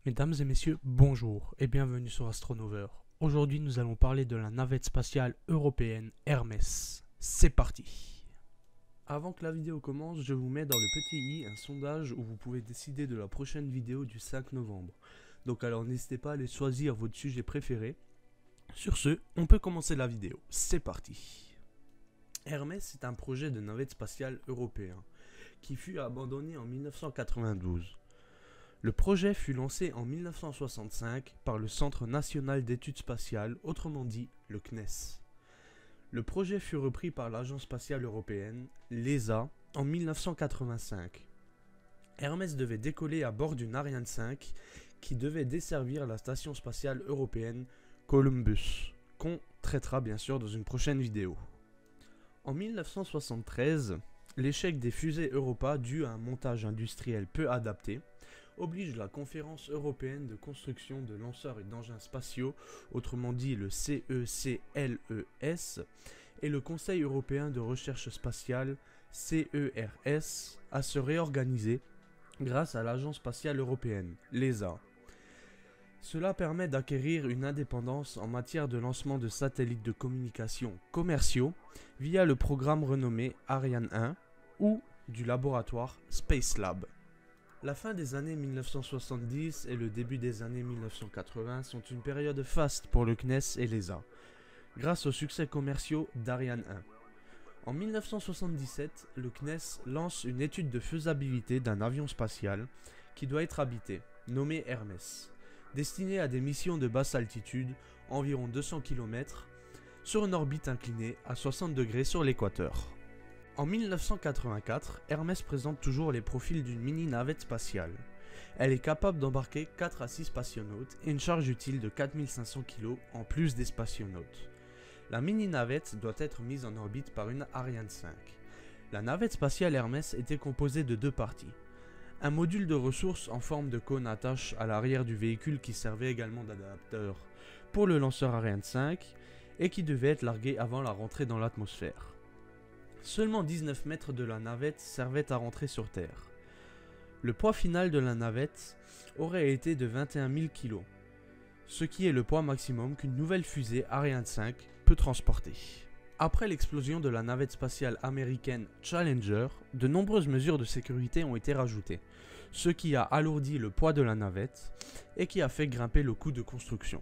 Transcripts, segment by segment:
Mesdames et messieurs, bonjour et bienvenue sur Astronover. Aujourd'hui, nous allons parler de la navette spatiale européenne Hermès. C'est parti! Avant que la vidéo commence, je vous mets dans le petit i un sondage où vous pouvez décider de la prochaine vidéo du 5 novembre. Donc alors n'hésitez pas à aller choisir votre sujet préféré. Sur ce, on peut commencer la vidéo. C'est parti! Hermès est un projet de navette spatiale européen qui fut abandonné en 1992. Le projet fut lancé en 1965 par le Centre national d'études spatiales, autrement dit le CNES. Le projet fut repris par l'Agence spatiale européenne, l'ESA, en 1985. Hermès devait décoller à bord d'une Ariane 5 qui devait desservir la station spatiale européenne Columbus, qu'on traitera bien sûr dans une prochaine vidéo. En 1973, l'échec des fusées Europa dû à un montage industriel peu adapté oblige la Conférence européenne de construction de lanceurs et d'engins spatiaux, autrement dit le CECLES, et le Conseil européen de recherche spatiale, CERS, à se réorganiser grâce à l'Agence spatiale européenne, l'ESA. Cela permet d'acquérir une indépendance en matière de lancement de satellites de communication commerciaux via le programme renommé Ariane 1 ou du laboratoire Spacelab. La fin des années 1970 et le début des années 1980 sont une période faste pour le CNES et l'ESA, grâce aux succès commerciaux d'Ariane 1. En 1977, le CNES lance une étude de faisabilité d'un avion spatial qui doit être habité, nommé Hermès, destiné à des missions de basse altitude, environ 200 km, sur une orbite inclinée à 60 degrés sur l'équateur. En 1984, Hermès présente toujours les profils d'une mini-navette spatiale. Elle est capable d'embarquer 4 à 6 spationautes et une charge utile de 4500 kg en plus des spationautes. La mini-navette doit être mise en orbite par une Ariane 5. La navette spatiale Hermès était composée de deux parties. Un module de ressources en forme de cône attache à l'arrière du véhicule qui servait également d'adapteur pour le lanceur Ariane 5 et qui devait être largué avant la rentrée dans l'atmosphère. Seulement 19 mètres de la navette servaient à rentrer sur Terre. Le poids final de la navette aurait été de 21 000 kg, ce qui est le poids maximum qu'une nouvelle fusée Ariane 5 peut transporter. Après l'explosion de la navette spatiale américaine Challenger, de nombreuses mesures de sécurité ont été rajoutées, ce qui a alourdi le poids de la navette et qui a fait grimper le coût de construction.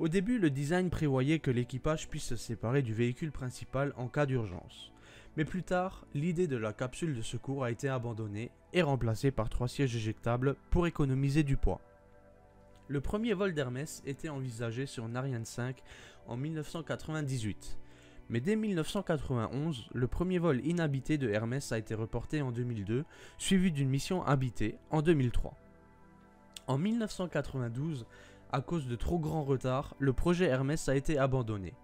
Au début, le design prévoyait que l'équipage puisse se séparer du véhicule principal en cas d'urgence. Mais plus tard, l'idée de la capsule de secours a été abandonnée et remplacée par 3 sièges éjectables pour économiser du poids. Le premier vol d'Hermès était envisagé sur une Ariane 5 en 1998. Mais dès 1991, le premier vol inhabité de Hermès a été reporté en 2002, suivi d'une mission habitée en 2003. En 1992, à cause de trop grands retards, le projet Hermès a été abandonné.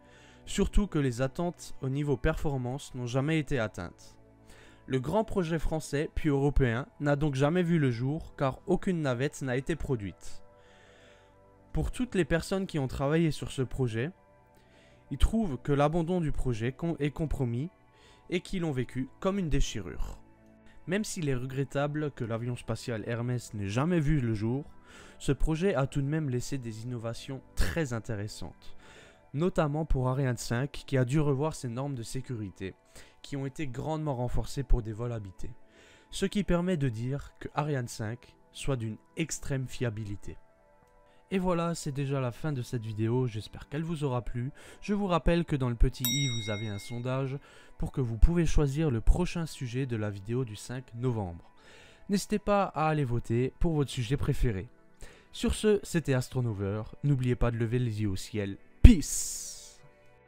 Surtout que les attentes au niveau performance n'ont jamais été atteintes. Le grand projet français, puis européen, n'a donc jamais vu le jour car aucune navette n'a été produite. Pour toutes les personnes qui ont travaillé sur ce projet, ils trouvent que l'abandon du projet est compromis et qu'ils l'ont vécu comme une déchirure. Même s'il est regrettable que l'avion spatial Hermès n'ait jamais vu le jour, ce projet a tout de même laissé des innovations très intéressantes. Notamment pour Ariane 5 qui a dû revoir ses normes de sécurité, qui ont été grandement renforcées pour des vols habités. Ce qui permet de dire que Ariane 5 soit d'une extrême fiabilité. Et voilà, c'est déjà la fin de cette vidéo, j'espère qu'elle vous aura plu. Je vous rappelle que dans le petit i, vous avez un sondage pour que vous pouvez choisir le prochain sujet de la vidéo du 5 novembre. N'hésitez pas à aller voter pour votre sujet préféré. Sur ce, c'était Astronover, n'oubliez pas de lever les yeux au ciel. Peace!